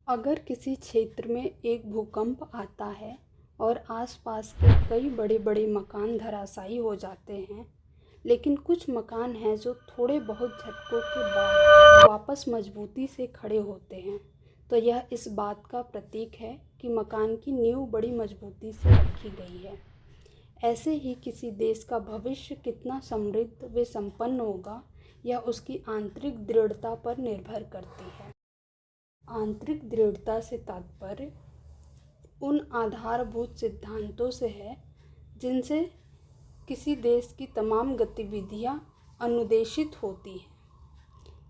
अगर किसी क्षेत्र में एक भूकंप आता है और आसपास के कई बड़े बड़े मकान धराशायी हो जाते हैं, लेकिन कुछ मकान हैं जो थोड़े बहुत झटकों के बाद वापस मजबूती से खड़े होते हैं, तो यह इस बात का प्रतीक है कि मकान की नींव बड़ी मजबूती से रखी गई है। ऐसे ही किसी देश का भविष्य कितना समृद्ध व संपन्न होगा, यह उसकी आंतरिक दृढ़ता पर निर्भर करती है। आंतरिक दृढ़ता से तात्पर्य उन आधारभूत सिद्धांतों से है जिनसे किसी देश की तमाम गतिविधियां अनुदेशित होती हैं।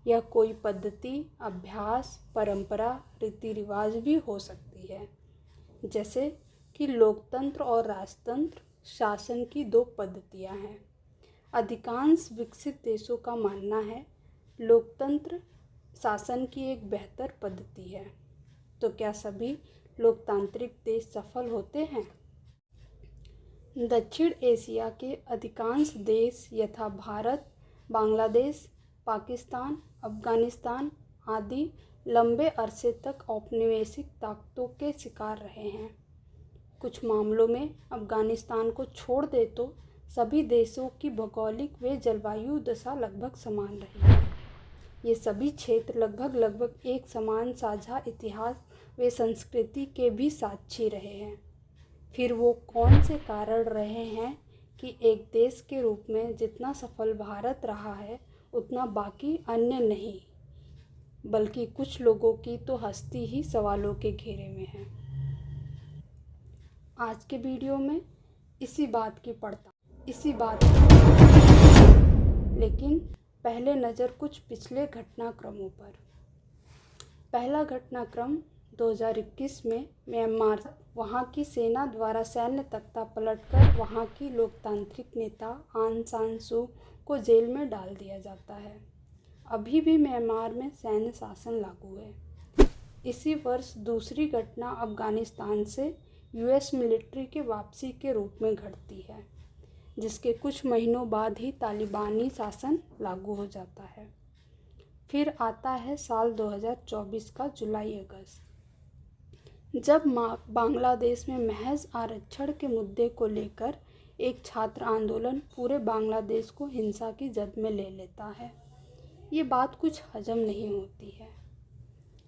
यह कोई पद्धति, अभ्यास, परंपरा, रीति रिवाज भी हो सकती है, जैसे कि लोकतंत्र और राजतंत्र शासन की दो पद्धतियां हैं। अधिकांश विकसित देशों का मानना है लोकतंत्र शासन की एक बेहतर पद्धति है। तो क्या सभी लोकतांत्रिक देश सफल होते हैं? दक्षिण एशिया के अधिकांश देश यथा भारत, बांग्लादेश, पाकिस्तान, अफगानिस्तान आदि लंबे अरसे तक औपनिवेशिक ताकतों के शिकार रहे हैं। कुछ मामलों में अफगानिस्तान को छोड़ दे तो सभी देशों की भौगोलिक व जलवायु दशा लगभग समान रही है। ये सभी क्षेत्र लगभग एक समान साझा इतिहास व संस्कृति के भी साक्षी रहे हैं। फिर वो कौन से कारण रहे हैं कि एक देश के रूप में जितना सफल भारत रहा है उतना बाकी अन्य नहीं, बल्कि कुछ लोगों की तो हस्ती ही सवालों के घेरे में है। आज के वीडियो में इसी बात की लेकिन पहले नज़र कुछ पिछले घटनाक्रमों पर। पहला घटनाक्रम 2021 में म्यांमार। वहां की सेना द्वारा सैन्य तख्ता पलटकर वहां की लोकतांत्रिक नेता आंग सान सू को जेल में डाल दिया जाता है। अभी भी म्यांमार में सैन्य शासन लागू है। इसी वर्ष दूसरी घटना अफगानिस्तान से यूएस मिलिट्री के वापसी के रूप में घटती है, जिसके कुछ महीनों बाद ही तालिबानी शासन लागू हो जाता है। फिर आता है साल 2024 का जुलाई-अगस्त, जब बांग्लादेश में महज आरक्षण के मुद्दे को लेकर एक छात्र आंदोलन पूरे बांग्लादेश को हिंसा की जद में ले लेता है। ये बात कुछ हजम नहीं होती है।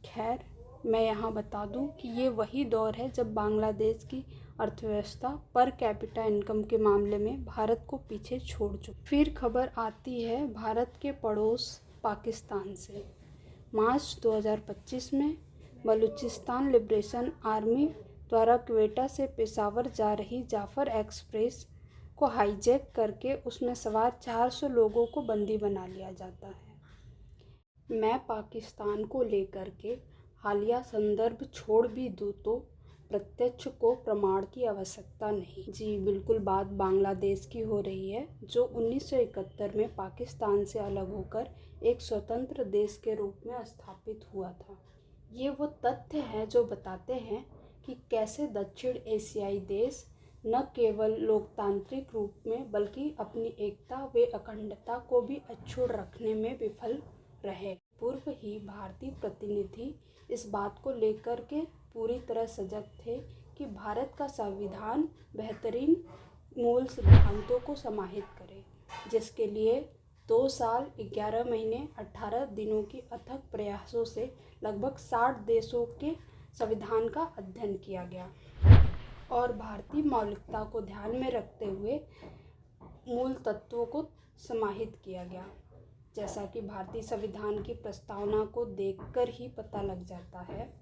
खैर, मैं यहाँ बता दूँ कि ये वही दौर है जब बांग्लादेश की अर्थव्यवस्था पर कैपिटा इनकम के मामले में भारत को पीछे छोड़ चुकी। फिर खबर आती है भारत के पड़ोस पाकिस्तान से। मार्च 2025 में बलूचिस्तान लिबरेशन आर्मी द्वारा क्वेटा से पेशावर जा रही जाफर एक्सप्रेस को हाईजैक करके उसमें सवार 400 लोगों को बंदी बना लिया जाता है। मैं पाकिस्तान को लेकर के हालिया संदर्भ छोड़ भी दूँ तो प्रत्यक्ष को प्रमाण की आवश्यकता नहीं। जी बिल्कुल, बात बांग्लादेश की हो रही है, जो 1971 में पाकिस्तान से अलग होकर एक स्वतंत्र देश के रूप में स्थापित हुआ था। ये वो तथ्य हैं जो बताते हैं कि कैसे दक्षिण एशियाई देश न केवल लोकतांत्रिक रूप में बल्कि अपनी एकता व अखंडता को भी अक्षुण्ण रखने में विफल रहे। पूर्व ही भारतीय प्रतिनिधि इस बात को लेकर के पूरी तरह सजग थे कि भारत का संविधान बेहतरीन मूल सिद्धांतों को समाहित करे, जिसके लिए 2 साल 11 महीने 18 दिनों की अथक प्रयासों से लगभग 60 देशों के संविधान का अध्ययन किया गया और भारतीय मौलिकता को ध्यान में रखते हुए मूल तत्वों को समाहित किया गया। जैसा कि भारतीय संविधान की प्रस्तावना को देखकर ही पता लग जाता है,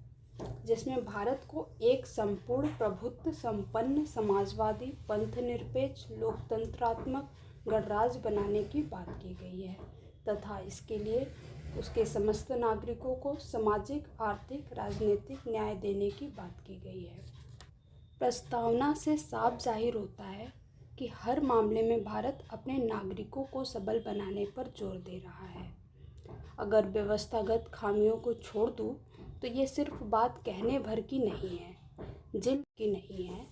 जिसमें भारत को एक संपूर्ण प्रभुत्व संपन्न समाजवादी पंथनिरपेक्ष लोकतंत्रात्मक गणराज्य बनाने की बात की गई है तथा इसके लिए उसके समस्त नागरिकों को सामाजिक, आर्थिक, राजनीतिक न्याय देने की बात की गई है। प्रस्तावना से साफ जाहिर होता है कि हर मामले में भारत अपने नागरिकों को सबल बनाने पर जोर दे रहा है। अगर व्यवस्थागत खामियों को छोड़ दूँ तो ये सिर्फ बात कहने भर की नहीं है,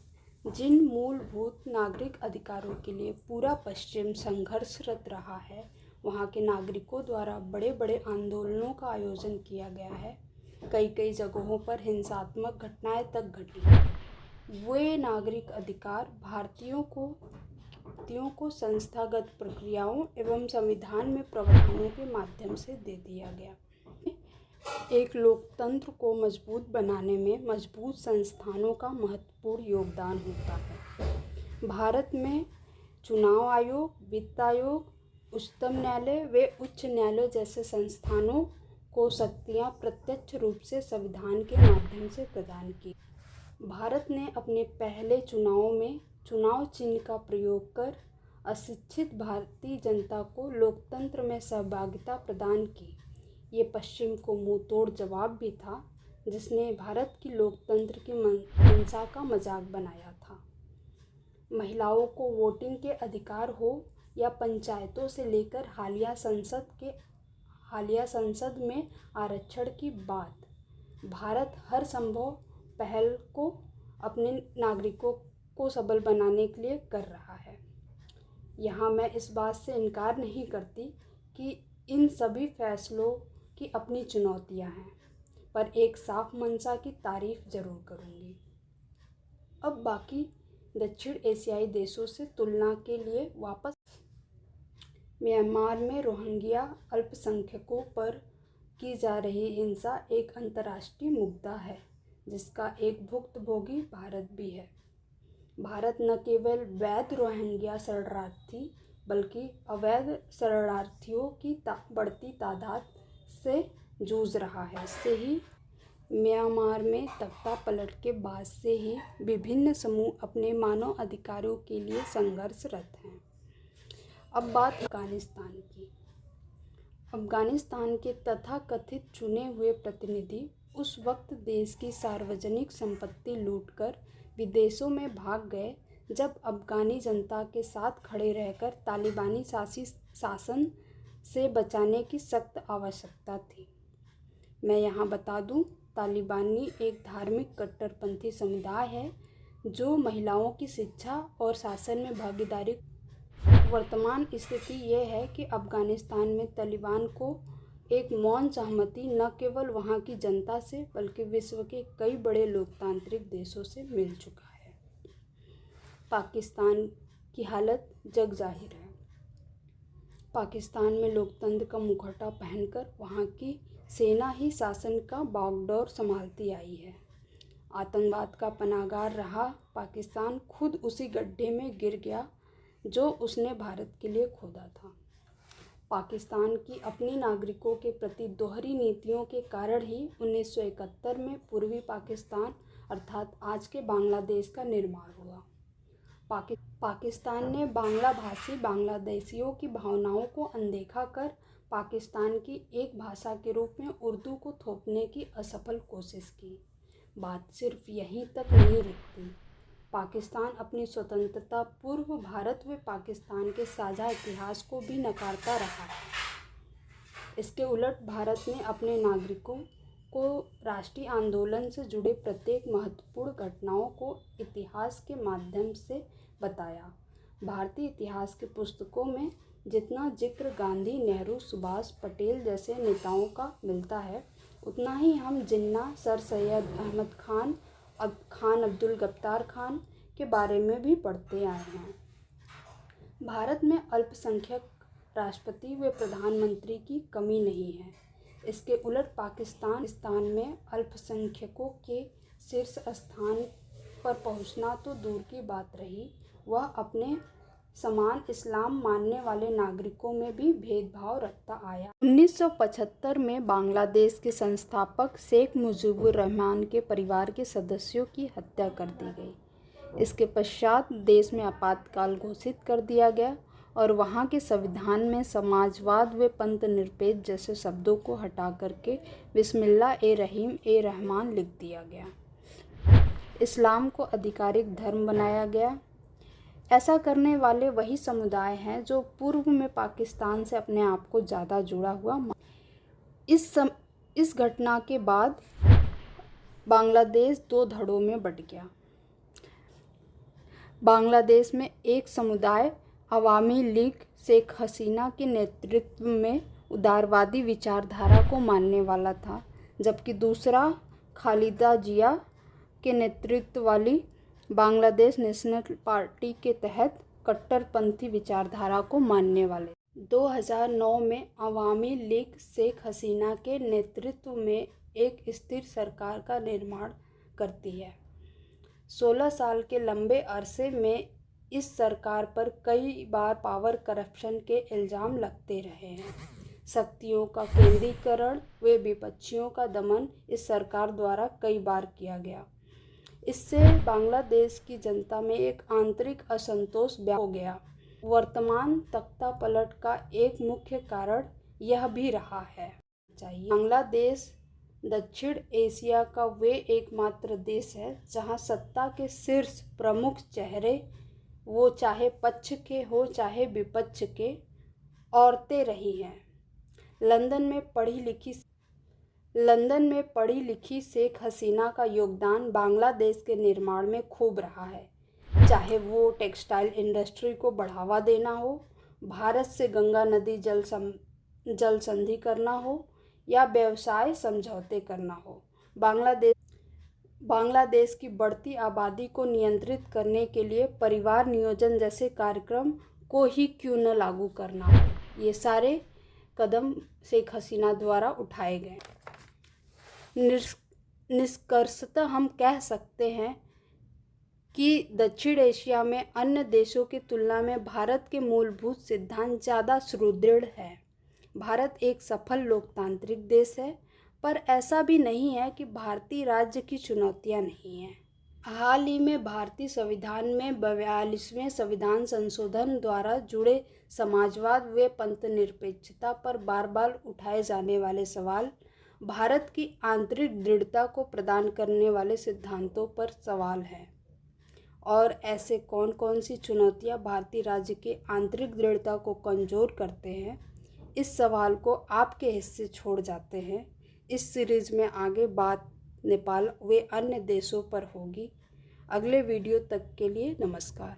जिन मूलभूत नागरिक अधिकारों के लिए पूरा पश्चिम संघर्षरत रहा है, वहाँ के नागरिकों द्वारा बड़े बड़े आंदोलनों का आयोजन किया गया है कई कई जगहों पर हिंसात्मक घटनाएं तक घटी। वे नागरिक अधिकार भारतीयों को संस्थागत प्रक्रियाओं एवं संविधान में प्रावधानों के माध्यम से दे दिया गया। एक लोकतंत्र को मजबूत बनाने में मजबूत संस्थानों का महत्वपूर्ण योगदान होता है। भारत में चुनाव आयोग, वित्त आयोग, उच्चतम न्यायालय व उच्च न्यायालय जैसे संस्थानों को शक्तियां प्रत्यक्ष रूप से संविधान के माध्यम से प्रदान की। भारत ने अपने पहले चुनावों में चुनाव चिन्ह का प्रयोग कर अशिक्षित भारतीय जनता को लोकतंत्र में सहभागिता प्रदान की। ये पश्चिम को मुंहतोड़ जवाब भी था, जिसने भारत की लोकतंत्र की मंशा का मजाक बनाया था। महिलाओं को वोटिंग के अधिकार हो या पंचायतों से लेकर हालिया संसद में आरक्षण की बात, भारत हर संभव पहल को अपने नागरिकों को सबल बनाने के लिए कर रहा है। यहाँ मैं इस बात से इनकार नहीं करती कि इन सभी फैसलों की अपनी चुनौतियाँ हैं, पर एक साफ मंशा की तारीफ जरूर करूँगी। अब बाकी दक्षिण एशियाई देशों से तुलना के लिए वापस। म्यांमार में रोहिंग्या अल्पसंख्यकों पर की जा रही हिंसा एक अंतर्राष्ट्रीय मुद्दा है, जिसका एक भुक्तभोगी भारत भी है। भारत न केवल वैध रोहिंग्या शरणार्थी बल्कि अवैध शरणार्थियों की बढ़ती तादाद से जूझ रहा है। इससे ही म्यांमार में तख्ता पलट के बाद से ही विभिन्न समूह अपने मानव अधिकारों के लिए संघर्षरत हैं। अब बात अफगानिस्तान की। अफगानिस्तान के तथाकथित चुने हुए प्रतिनिधि उस वक्त देश की सार्वजनिक संपत्ति लूटकर विदेशों में भाग गए, जब अफगानी जनता के साथ खड़े रहकर तालिबानी शासन से बचाने की सख्त आवश्यकता थी। मैं यहाँ बता दूँ, तालिबानी एक धार्मिक कट्टरपंथी समुदाय है जो महिलाओं की शिक्षा और शासन में भागीदारी। वर्तमान स्थिति यह है कि अफगानिस्तान में तालिबान को एक मौन सहमति न केवल वहाँ की जनता से बल्कि विश्व के कई बड़े लोकतांत्रिक देशों से मिल चुका है। पाकिस्तान की हालत जग जाहिर है। पाकिस्तान में लोकतंत्र का मुखौटा पहनकर वहाँ की सेना ही शासन का बागडोर संभालती आई है। आतंकवाद का पनाहगार रहा पाकिस्तान खुद उसी गड्ढे में गिर गया जो उसने भारत के लिए खोदा था। पाकिस्तान की अपनी नागरिकों के प्रति दोहरी नीतियों के कारण ही 1971 में पूर्वी पाकिस्तान अर्थात आज के बांग्लादेश का निर्माण हुआ। पाकिस्तान ने बांग्ला भाषी बांग्लादेशियों की भावनाओं को अनदेखा कर पाकिस्तान की एक भाषा के रूप में उर्दू को थोपने की असफल कोशिश की। बात सिर्फ यहीं तक नहीं रुकती। पाकिस्तान अपनी स्वतंत्रता पूर्व भारत व पाकिस्तान के साझा इतिहास को भी नकारता रहा है। इसके उलट भारत ने अपने नागरिकों को राष्ट्रीय आंदोलन से जुड़े प्रत्येक महत्वपूर्ण घटनाओं को इतिहास के माध्यम से बताया। भारतीय इतिहास की पुस्तकों में जितना जिक्र गांधी, नेहरू, सुभाष, पटेल जैसे नेताओं का मिलता है, उतना ही हम जिन्ना, सर सैयद अहमद खान, खान अब्दुल गफ्तार खान के बारे में भी पढ़ते आए हैं। भारत में अल्पसंख्यक राष्ट्रपति व प्रधानमंत्री की कमी नहीं है। इसके उलट पाकिस्तान में अल्पसंख्यकों के शीर्ष स्थान पर पहुंचना तो दूर की बात रही, वह अपने समान इस्लाम मानने वाले नागरिकों में भी भेदभाव रखता आया। 1975 में बांग्लादेश के संस्थापक शेख मुजीबुर रहमान के परिवार के सदस्यों की हत्या कर दी गई। इसके पश्चात देश में आपातकाल घोषित कर दिया गया और वहाँ के संविधान में समाजवाद व पंथ निरपेक्ष जैसे शब्दों को हटा करके बिस्मिल्लाह ए रहीम ए रहमान लिख दिया गया। इस्लाम को आधिकारिक धर्म बनाया गया। ऐसा करने वाले वही समुदाय हैं जो पूर्व में पाकिस्तान से अपने आप को ज़्यादा जुड़ा हुआ। इस घटना के बाद बांग्लादेश दो धड़ों में बंट गया। बांग्लादेश में एक समुदाय अवामी लीग शेख हसीना के नेतृत्व में उदारवादी विचारधारा को मानने वाला था, जबकि दूसरा खालिदा जिया के नेतृत्व वाली बांग्लादेश नेशनल पार्टी के तहत कट्टरपंथी विचारधारा को मानने वाले। 2009 में अवामी लीग शेख हसीना के नेतृत्व में एक स्थिर सरकार का निर्माण करती है। 16 साल के लंबे अरसे में इस सरकार पर कई बार पावर करप्शन के इल्ज़ाम लगते रहे हैं। शक्तियों का केंद्रीकरण व विपक्षियों का दमन इस सरकार द्वारा कई बार किया गया। इससे बांग्लादेश की जनता में एक आंतरिक असंतोष व्याप्त हो गया। वर्तमान तख्तापलट का एक मुख्य कारण यह भी रहा है। बांग्लादेश दक्षिण एशिया का वे एकमात्र देश है जहां सत्ता के शीर्ष प्रमुख चेहरे, वो चाहे पक्ष के हो चाहे विपक्ष के, औरतें रही हैं। लंदन में पढ़ी लिखी शेख हसीना का योगदान बांग्लादेश के निर्माण में खूब रहा है, चाहे वो टेक्सटाइल इंडस्ट्री को बढ़ावा देना हो, भारत से गंगा नदी जल संधि करना हो या व्यवसाय समझौते करना हो। बांग्लादेश की बढ़ती आबादी को नियंत्रित करने के लिए परिवार नियोजन जैसे कार्यक्रम को ही क्यों न लागू करना हो। ये सारे कदम शेख हसीना द्वारा उठाए गए। निष्कर्षतः हम कह सकते हैं कि दक्षिण एशिया में अन्य देशों की तुलना में भारत के मूलभूत सिद्धांत ज़्यादा सुदृढ़ है। भारत एक सफल लोकतांत्रिक देश है, पर ऐसा भी नहीं है कि भारतीय राज्य की चुनौतियां नहीं हैं। हाल ही में भारतीय संविधान में 42वें संविधान संशोधन द्वारा जुड़े समाजवाद व पंथनिरपेक्षता पर बार बार उठाए जाने वाले सवाल, भारत की आंतरिक दृढ़ता को प्रदान करने वाले सिद्धांतों पर सवाल है। और ऐसे कौन कौन सी चुनौतियां भारतीय राज्य के आंतरिक दृढ़ता को कमज़ोर करते हैं, इस सवाल को आपके हिस्से छोड़ जाते हैं। इस सीरीज़ में आगे बात नेपाल व अन्य देशों पर होगी। अगले वीडियो तक के लिए नमस्कार।